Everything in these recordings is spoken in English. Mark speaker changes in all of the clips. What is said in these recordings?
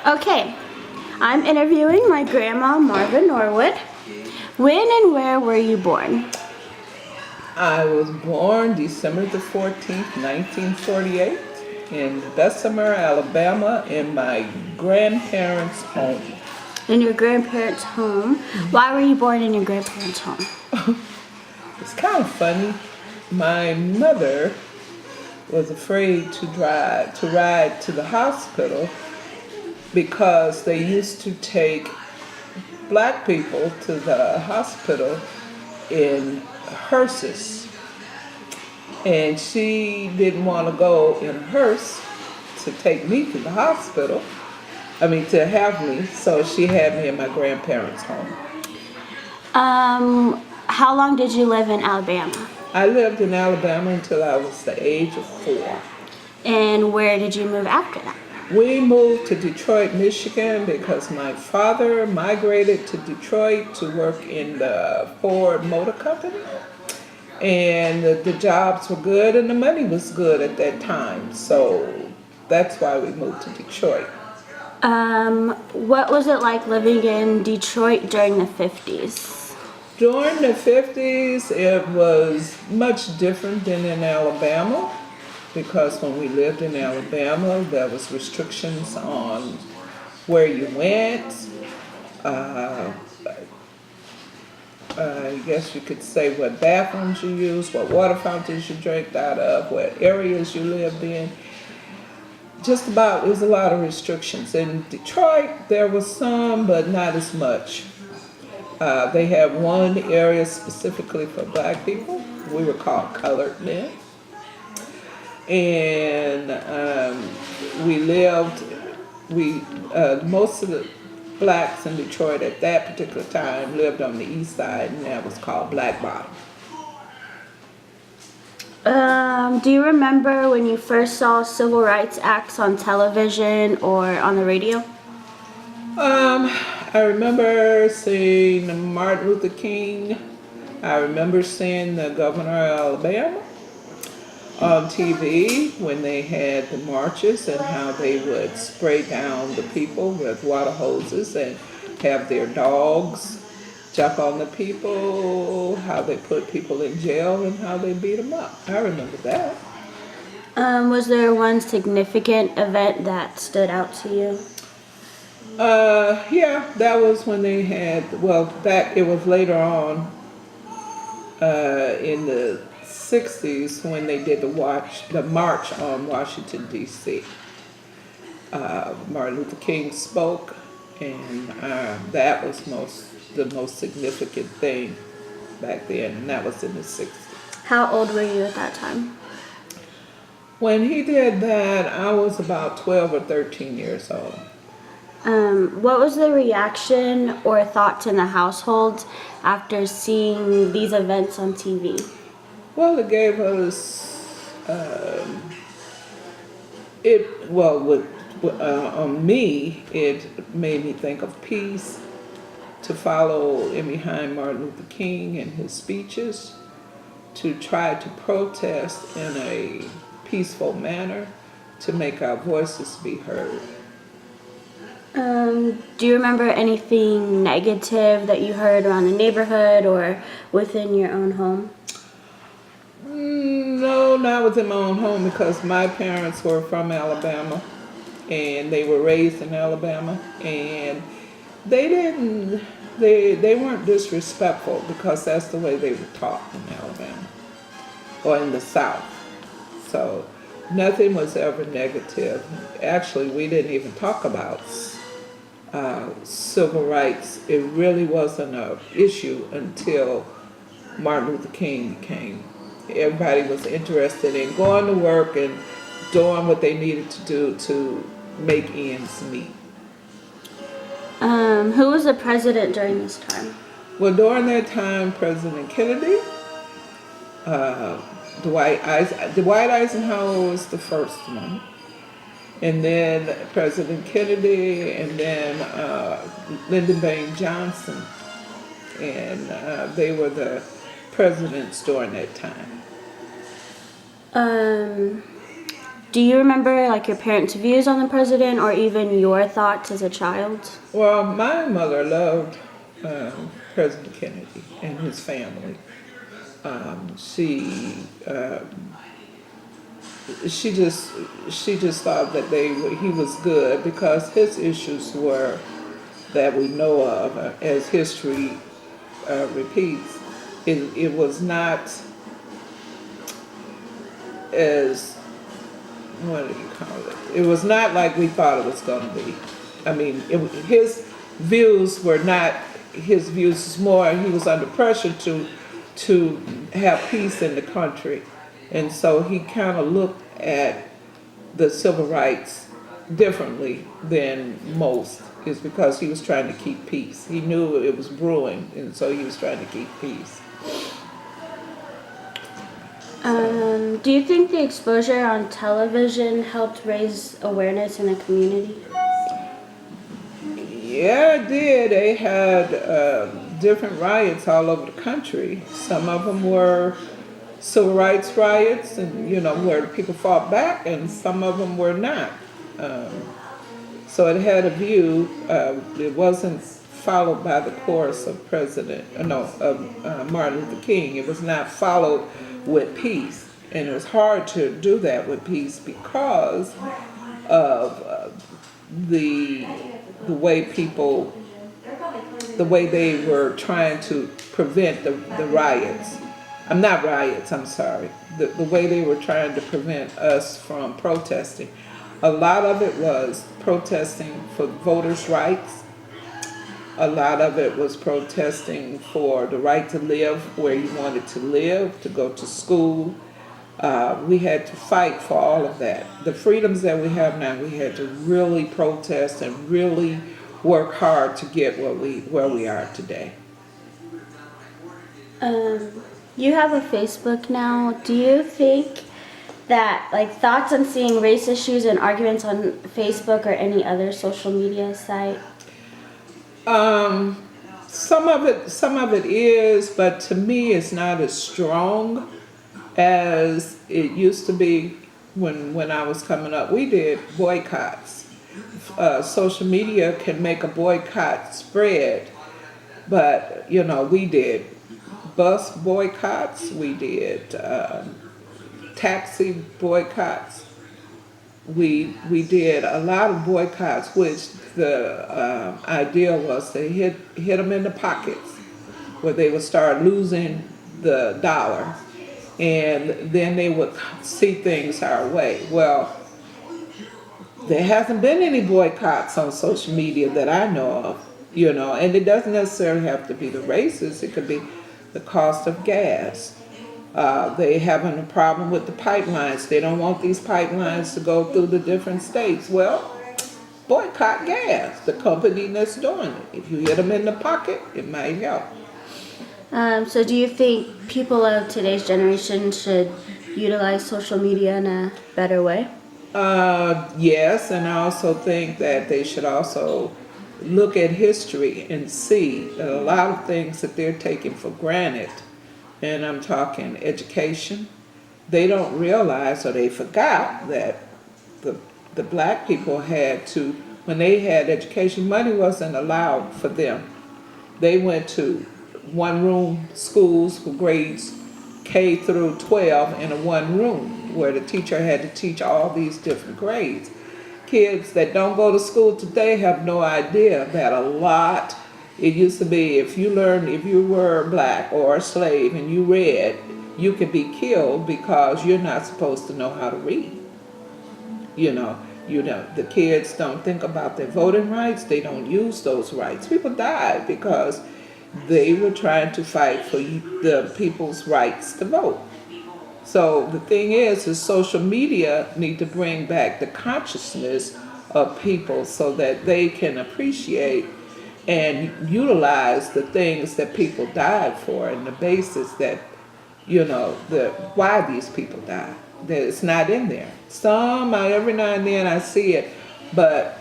Speaker 1: Okay, I'm interviewing my grandma, Marva Norwood. When and where were you born?
Speaker 2: I was born December the 14th, 1948 in Bessemer, Alabama in my grandparents' home.
Speaker 1: In your grandparents' home. Why were you born in your grandparents' home?
Speaker 2: It's kind of funny. My mother was afraid to ride to the hospital because they used to take black people to the hospital in hearses. And she didn't want to go in a hearse to take me to the hospital. To have me. So she had me in my grandparents' home.
Speaker 1: How long did you live in Alabama?
Speaker 2: I lived in Alabama until I was the age of 4.
Speaker 1: And where did you move after that?
Speaker 2: We moved to Detroit, Michigan because my father migrated to Detroit to work in the Ford Motor Company. And the jobs were good and the money was good at that time. So that's why we moved to Detroit.
Speaker 1: What was it like living in Detroit during the 50s?
Speaker 2: During the 50s, it was much different than in Alabama because when we lived in Alabama, there was restrictions on where you went. I guess you could say what bathrooms you used, what water fountains you drank out of, what areas you lived in. Just about, there's a lot of restrictions. In Detroit, there was some, but not as much. They had one area specifically for black people. We were called colored men. And most of the blacks in Detroit at that particular time lived on the east side, and that was called Black Bottom.
Speaker 1: Do you remember when you first saw civil rights acts on television or on the radio?
Speaker 2: I remember seeing Martin Luther King. I remember seeing the governor of Alabama on TV when they had the marches and how they would spray down the people with water hoses and have their dogs jump on the people, how they put people in jail and how they beat them up. I remember that.
Speaker 1: Was there one significant event that stood out to you?
Speaker 2: Yeah, that was when they had, it was later on in the 60s when they did the march on Washington, D.C. Martin Luther King spoke, and that was the most significant thing back then, and that was in the 60s.
Speaker 1: How old were you at that time?
Speaker 2: When he did that, I was about 12 or 13 years old.
Speaker 1: What was the reaction or thoughts in the household after seeing these events on TV?
Speaker 2: Well, it gave us, on me, it made me think of peace, to follow in behind Martin Luther King and his speeches, to try to protest in a peaceful manner, to make our voices be heard.
Speaker 1: Do you remember anything negative that you heard around the neighborhood or within your own home?
Speaker 2: No, not within my own home because my parents were from Alabama and they were raised in Alabama, and they weren't disrespectful because that's the way they were taught in Alabama or in the South. So nothing was ever negative. Actually, we didn't even talk about civil rights. It really wasn't an issue until Martin Luther King came. Everybody was interested in going to work and doing what they needed to do to make ends meet.
Speaker 1: Who was the president during this time?
Speaker 2: Well, during that time, President Kennedy, Dwight Eisenhower was the first one. And then President Kennedy, and then Lyndon Baines Johnson. And they were the presidents during that time.
Speaker 1: Do you remember like your parents' views on the president or even your thoughts as a child?
Speaker 2: Well, my mother loved President Kennedy and his family. She she just thought that he was good because his issues were that we know of, as history repeats. It was not as, what do you call it? It was not like we thought it was going to be. I mean, his views were not his views. More, he was under pressure to have peace in the country, and so he kind of looked at the civil rights differently than most. Is because he was trying to keep peace. He knew it was brewing, and so he was trying to keep peace.
Speaker 1: Do you think the exposure on television helped raise awareness in the community?
Speaker 2: Yeah, it did. They had different riots all over the country. Some of them were civil rights riots, and where people fought back, and some of them were not. So it had a view. It wasn't followed by the course of Martin Luther King. It was not followed with peace, and it was hard to do that with peace because of the way they were trying to prevent the riots. I'm not riots. I'm sorry. The way they were trying to prevent us from protesting. A lot of it was protesting for voters' rights. A lot of it was protesting for the right to live where you wanted to live, to go to school. We had to fight for all of that. The freedoms that we have now, we had to really protest and really work hard to get where we are today.
Speaker 1: You have a Facebook now. Do you think that thoughts on seeing race issues and arguments on Facebook or any other social media site?
Speaker 2: Some of it is, but to me it's not as strong as it used to be when I was coming up. We did boycotts. Social media can make a boycott spread, but we did bus boycotts, we did taxi boycotts. We did a lot of boycotts, which the idea was to hit them in the pockets, where they would start losing the dollar, and then they would see things our way. Well, there hasn't been any boycotts on social media that I know of, and it doesn't necessarily have to be the races. It could be the cost of gas. They having a problem with the pipelines. They don't want these pipelines to go through the different states. Well, boycott gas, the company that's doing it. If you hit them in the pocket, it might help.
Speaker 1: So do you think people of today's generation should utilize social media in a better way?
Speaker 2: Yes, and I also think that they should also look at history and see that a lot of things that they're taking for granted, and I'm talking education, they don't realize or they forgot that the black people had to, when they had education, money wasn't allowed for them. They went to one-room schools for grades K through 12 in a one room where the teacher had to teach all these different grades. Kids that don't go to school today have no idea that it used to be if you were black or a slave and you read, you could be killed because you're not supposed to know how to read. The kids don't think about their voting rights. They don't use those rights. People died because they were trying to fight for the people's rights to vote. So the thing is social media need to bring back the consciousness of people so that they can appreciate and utilize the things that people died for and the basis that, why these people died. That it's not in there. Every now and then I see it, but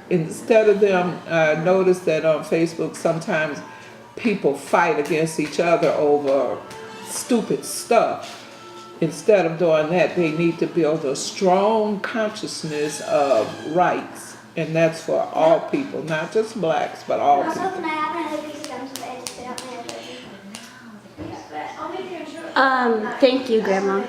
Speaker 2: instead of them, notice that on Facebook sometimes people fight against each other over stupid stuff. instead of doing that, they need to build a strong consciousness of rights. And that's for all people, not just blacks, but all people.
Speaker 1: Thank you, Grandma.